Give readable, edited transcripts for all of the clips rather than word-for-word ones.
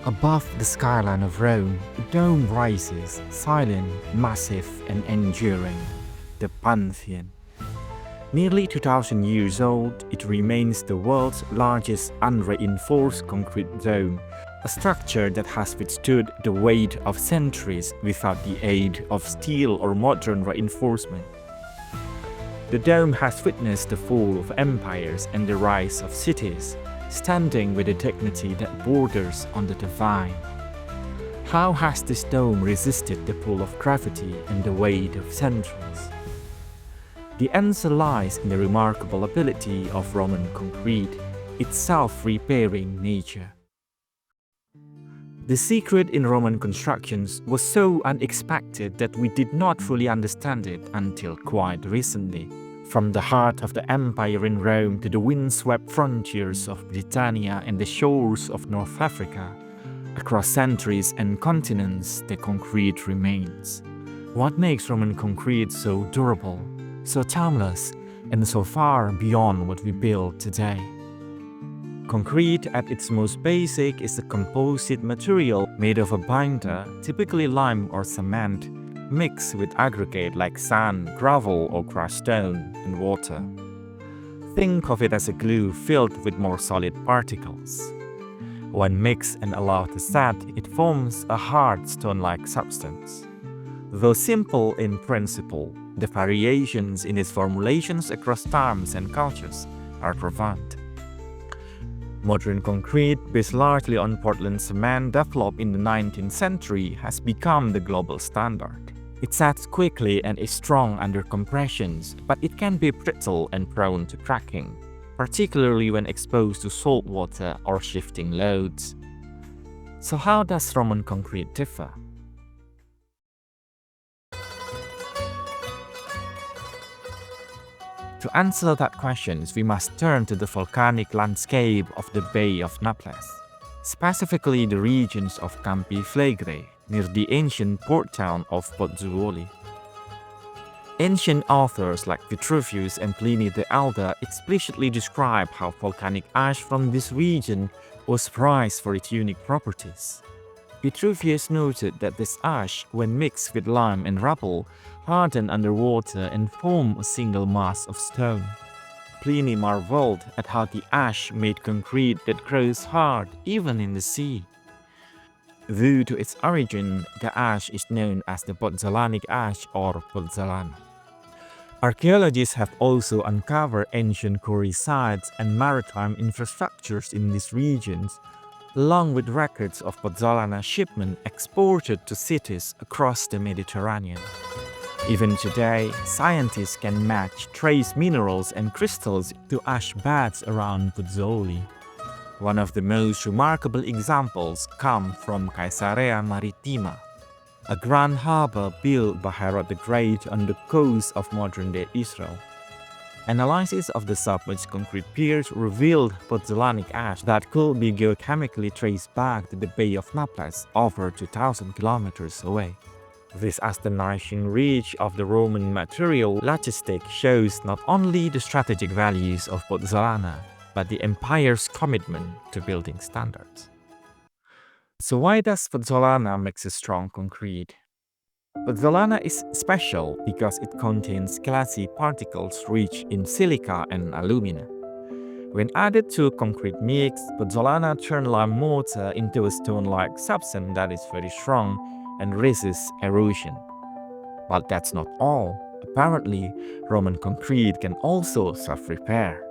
Above the skyline of Rome, a dome rises, silent, massive, and enduring, the Pantheon. Nearly 2,000 years old, it remains the world's largest unreinforced concrete dome, a structure that has withstood the weight of centuries without the aid of steel or modern reinforcement. The dome has witnessed the fall of empires and the rise of cities, standing with a dignity that borders on the divine. How has this dome resisted the pull of gravity and the weight of centuries? The answer lies in the remarkable ability of Roman concrete, its self-repairing nature. The secret in Roman constructions was so unexpected that we did not fully understand it until quite recently. From the heart of the empire in Rome to the windswept frontiers of Britannia and the shores of North Africa, across centuries and continents, the concrete remains. What makes Roman concrete so durable, so timeless, and so far beyond what we build today? Concrete at its most basic is a composite material made of a binder, typically lime or cement, mixed with aggregate like sand, gravel, or crushed stone, and water. Think of it as a glue filled with more solid particles. When mixed and allowed to set, it forms a hard stone-like substance. Though simple in principle, the variations in its formulations across times and cultures are profound. Modern concrete, based largely on Portland cement developed in the 19th century, has become the global standard. It sets quickly and is strong under compressions, but it can be brittle and prone to cracking, particularly when exposed to salt water or shifting loads. So how does Roman concrete differ? To answer that question, we must turn to the volcanic landscape of the Bay of Naples, specifically the regions of Campi Flegrei, near the ancient port town of Pozzuoli. Ancient authors like Vitruvius and Pliny the Elder explicitly describe how volcanic ash from this region was prized for its unique properties. Vitruvius noted that this ash, when mixed with lime and rubble, hardened underwater and formed a single mass of stone. Pliny marveled at how the ash made concrete that grows hard even in the sea. Due to its origin, the ash is known as the pozzolanic ash or pozzolana. Archaeologists have also uncovered ancient quarry sites and maritime infrastructures in these regions, along with records of pozzolana shipment exported to cities across the Mediterranean. Even today, scientists can match trace minerals and crystals to ash beds around Pozzuoli. One of the most remarkable examples comes from Caesarea Maritima, a grand harbor built by Herod the Great on the coast of modern-day Israel. Analysis of the submerged concrete piers revealed pozzolanic ash that could be geochemically traced back to the Bay of Naples over 2,000 kilometers away. This astonishing reach of the Roman material logistic shows not only the strategic values of pozzolana, but the empire's commitment to building standards. So why does pozzolana make a strong concrete? Pozzolana is special because it contains glassy particles rich in silica and alumina. When added to a concrete mix, pozzolana turns lime mortar into a stone-like substance that is very strong and resists erosion. But that's not all. Apparently, Roman concrete can also self-repair.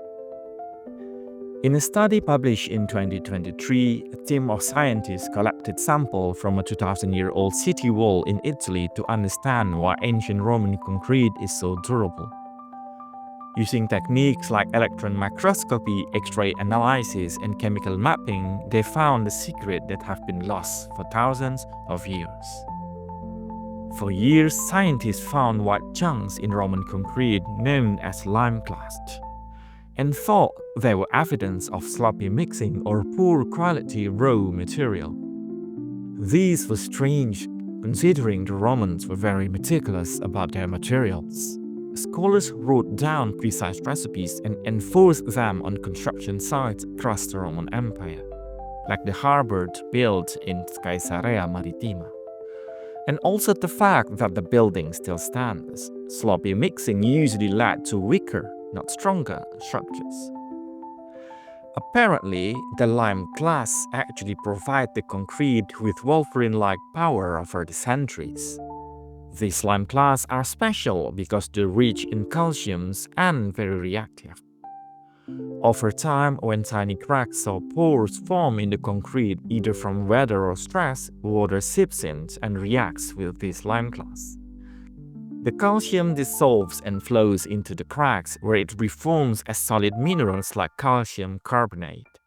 In a study published in 2023, a team of scientists collected samples from a 2,000-year-old city wall in Italy to understand why ancient Roman concrete is so durable. Using techniques like electron microscopy, X-ray analysis, and chemical mapping, they found the secret that have been lost for thousands of years. For years, scientists found white chunks in Roman concrete known as lime clasts, and thought they were evidence of sloppy mixing or poor quality raw material. This was strange, considering the Romans were very meticulous about their materials. Scholars wrote down precise recipes and enforced them on construction sites across the Roman Empire. like the harbor built in Caesarea Maritima. And also the fact that the building still stands. Sloppy mixing usually led to weaker, not stronger, structures. Apparently, the lime clasts actually provide the concrete with Wolverine-like power over the centuries. These lime clasts are special because they're rich in calciums and very reactive. Over time, when tiny cracks or pores form in the concrete either from weather or stress, water seeps in and reacts with these lime clasts. The calcium dissolves and flows into the cracks where it reforms as solid minerals like calcium carbonate.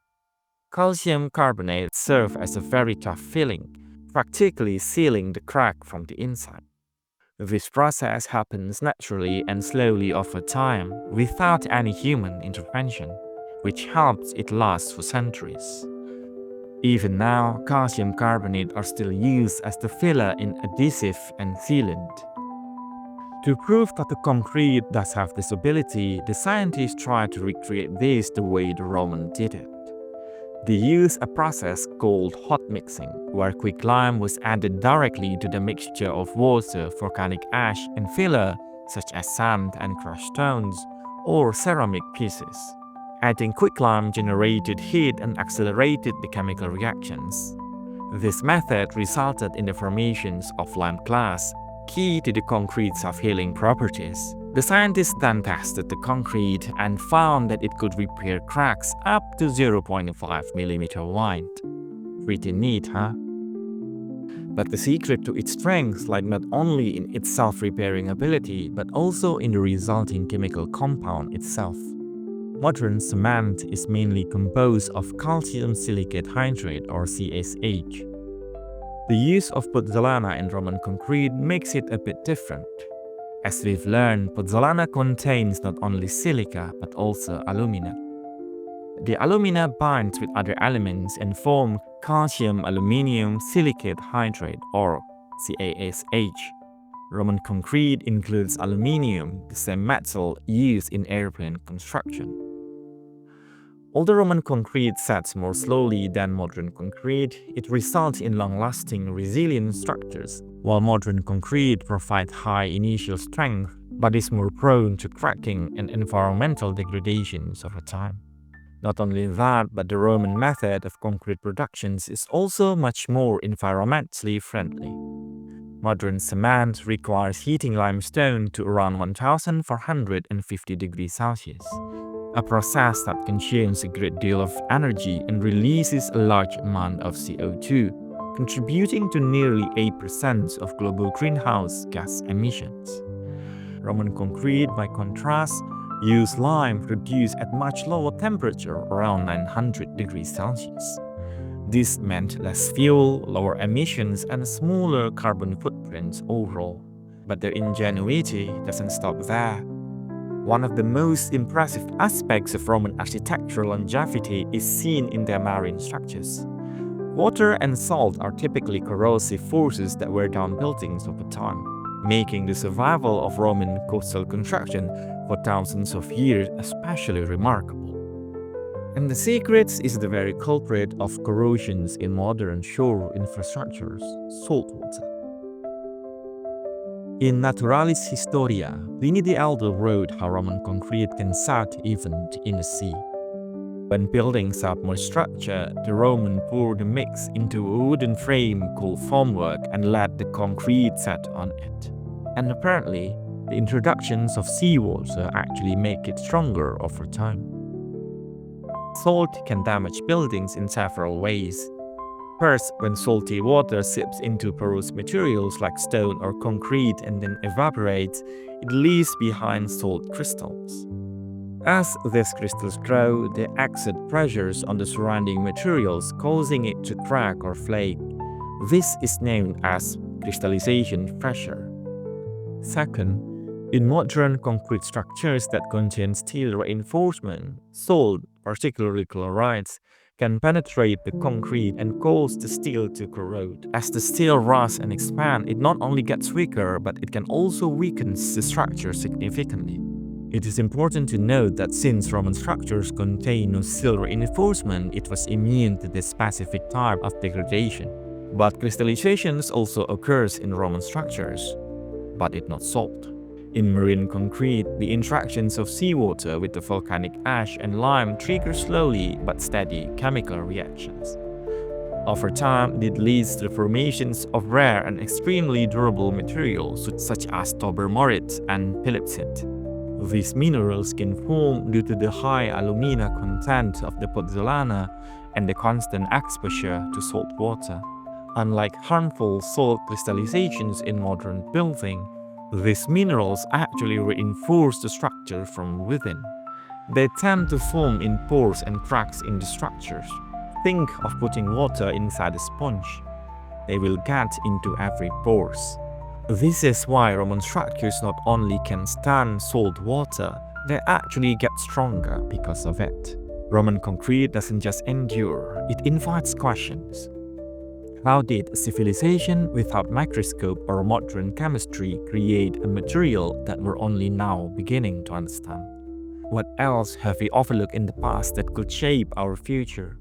Calcium carbonate serves as a very tough filling, practically sealing the crack from the inside. This process happens naturally and slowly over time without any human intervention, which helps it last for centuries. Even now, calcium carbonate are still used as the filler in adhesive and sealant. To prove that the concrete does have this ability, the scientists tried to recreate this the way the Romans did it. They used a process called hot mixing, where quicklime was added directly to the mixture of water, volcanic ash, and filler, such as sand and crushed stones, or ceramic pieces. Adding quicklime generated heat and accelerated the chemical reactions. This method resulted in the formations of lime clasts, key to the concrete's self-healing properties. The scientists then tested the concrete and found that it could repair cracks up to 0.5 mm wide. Pretty neat, huh? But the secret to its strength lied not only in its self-repairing ability, but also in the resulting chemical compound itself. Modern cement is mainly composed of calcium silicate hydrate or CSH. The use of pozzolana in Roman concrete makes it a bit different. As we've learned, pozzolana contains not only silica but also alumina. The alumina binds with other elements and form calcium aluminium silicate hydrate or CaSH. Roman concrete includes aluminium, the same metal used in airplane construction. Although Roman concrete sets more slowly than modern concrete, it results in long-lasting, resilient structures, while modern concrete provides high initial strength but is more prone to cracking and environmental degradations over time. Not only that, but the Roman method of concrete production is also much more environmentally friendly. Modern cement requires heating limestone to around 1450 degrees Celsius. A process that consumes a great deal of energy and releases a large amount of CO2, contributing to nearly 8% of global greenhouse gas emissions. Roman concrete, by contrast, used lime produced at much lower temperature, around 900 degrees Celsius. This meant less fuel, lower emissions, and a smaller carbon footprint overall. But their ingenuity doesn't stop there. One of the most impressive aspects of Roman architectural longevity is seen in their marine structures. Water and salt are typically corrosive forces that wear down buildings over time, making the survival of Roman coastal construction for thousands of years especially remarkable. And the secret is the very culprit of corrosions in modern shore infrastructures, saltwater. In Naturalis Historia, Pliny the Elder wrote how Roman concrete can set even in the sea. When buildings have more structure, the Romans poured the mix into a wooden frame called formwork and let the concrete set on it. And apparently, the introductions of seawater actually make it stronger over time. Salt can damage buildings in several ways. First, when salty water seeps into porous materials like stone or concrete and then evaporates, it leaves behind salt crystals. As these crystals grow, they exert pressures on the surrounding materials, causing it to crack or flake. This is known as crystallization pressure. Second, in modern concrete structures that contain steel reinforcement, salt, particularly chlorides, can penetrate the concrete and cause the steel to corrode. As the steel rusts and expands, it not only gets weaker, but it can also weaken the structure significantly. It is important to note that since Roman structures contain no sill reinforcement, it was immune to this specific type of degradation. But crystallizations also occurs in Roman structures, but it not salt. In marine concrete, the interactions of seawater with the volcanic ash and lime trigger slowly but steady chemical reactions. Over time, it leads to the formations of rare and extremely durable materials such as tobermorit and pellipsite. These minerals can form due to the high alumina content of the pozzolana and the constant exposure to salt water. Unlike harmful salt crystallizations in modern building, these minerals actually reinforce the structure from within. They tend to form in pores and cracks in the structures. Think of putting water inside a sponge. They will get into every pores. This is why Roman structures not only can stand salt water, they actually get stronger because of it. Roman concrete doesn't just endure, it invites questions. How did a civilization without microscope or modern chemistry create a material that we're only now beginning to understand? What else have we overlooked in the past that could shape our future?